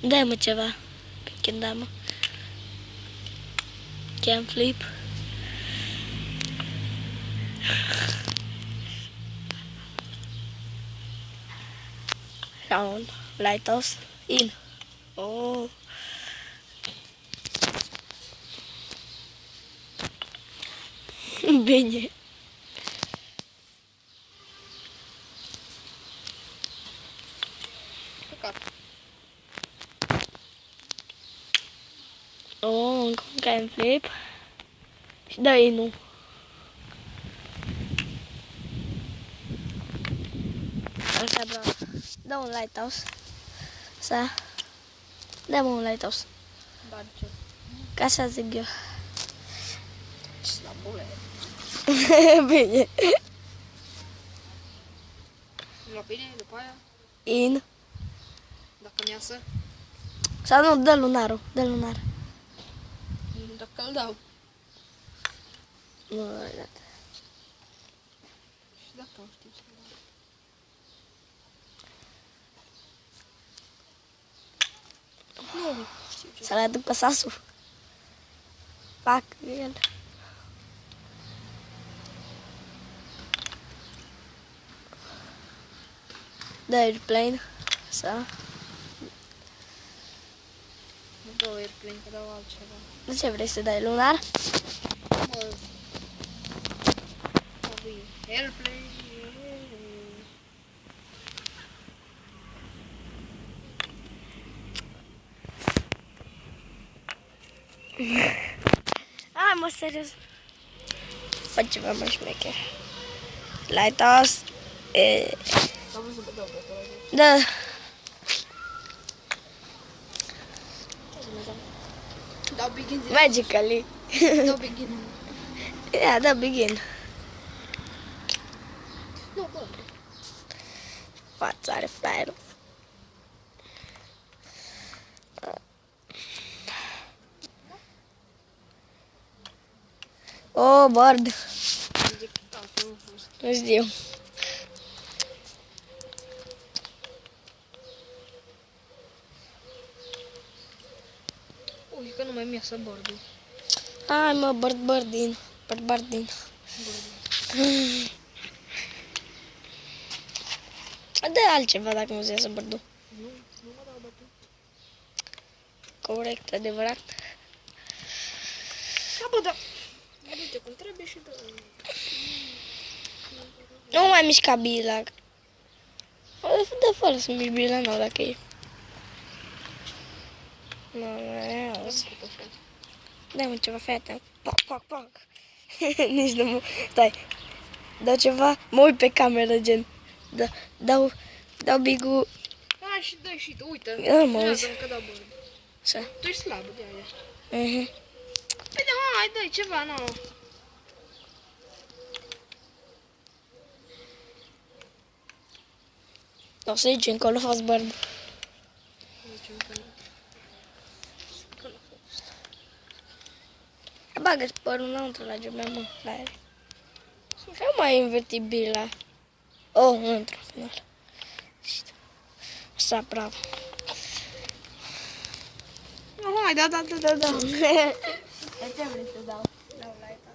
Dai-mă ceva. Când da, mă. Cam flip. Round. Lighthouse. In. Oh. Bine. Oh, încă un cam flip. Și dă in-ul. Așa, bravo. Dă un lighthouse. Așa. Dă-mă un lighthouse. Dar ce? Ca așa zic eu. Slabule. Bine. La bine, după aia, In. dacă mi iasă, Sau nu, dă lunarul. Dă lunar. dacă îl dau. Nu, gata. Și dacă o știu să-l dau. Nu știu ce. Să-l aduc pe Sasu. Fac el. Dă airplane. Să. Nu dau airplane, că dau altceva. De ce vrei să dai lunar? Mă... Airplane... Hai mă, serios. Fă ceva mai șmecher. Lighthouse. Am văzut că dau pe acolo. Da. Dau begin. Magically. Dau begin. Ia, da, begin. Nu, bă. Fața are flyerul. Oh, bird. Zic, da, nu a fost. Nu știu. Ui, că nu mai mi-a să bordul. Hai mă, birdin. Birdin. Dă altceva dacă nu-ți iasă birdul. Nu mă dau bătut. Corect, adevărat. Da, bă, da. Mă duce cum trebuie și dă. Nu mai mișca bila. Dă fără să miști bila, nu, dacă e. Nu, mai auzi. Dai-mă ceva, fii atent. Pac, pac, pac. Nici nu mă... Stai. Dau ceva, mă uit pe cameră, gen. Dau bigul. Hai și dă și tu, uite. Da, mă uit. Că dau bord. Așa. Tu ești slabă de aia. Mhm. Păi da, hai, dă ceva, nu. O să zici încolo a fost bird. Bagă-ți părul înăuntru la gemea, mă, la ele. Și nu mai inverti bila. Oh, într-un final. Așa, bravo. Nu, hai, da. De ce vrei să dau? Dau la eta.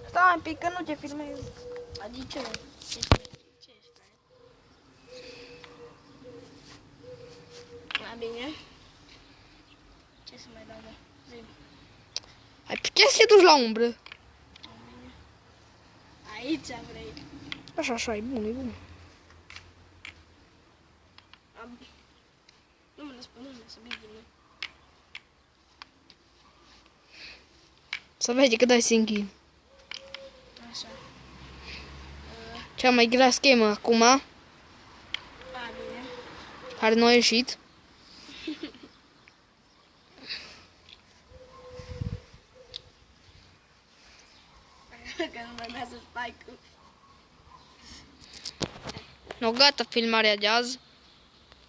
Stai un pic, că nu te filmez. Adică ce ești? Mai bine? Ce să mai dau, mă? Zi-mi. Ai putea să te duci la umbră. Aici vrei. Așa, e bun, e bun. Nu mă lăs pe nume, să bine. Să vezi că dai singhii. Așa. Cea mai grea schemă acum, A, bine. care nu a ieșit. Că nu mai mează spike-ul. No, gata filmarea de azi.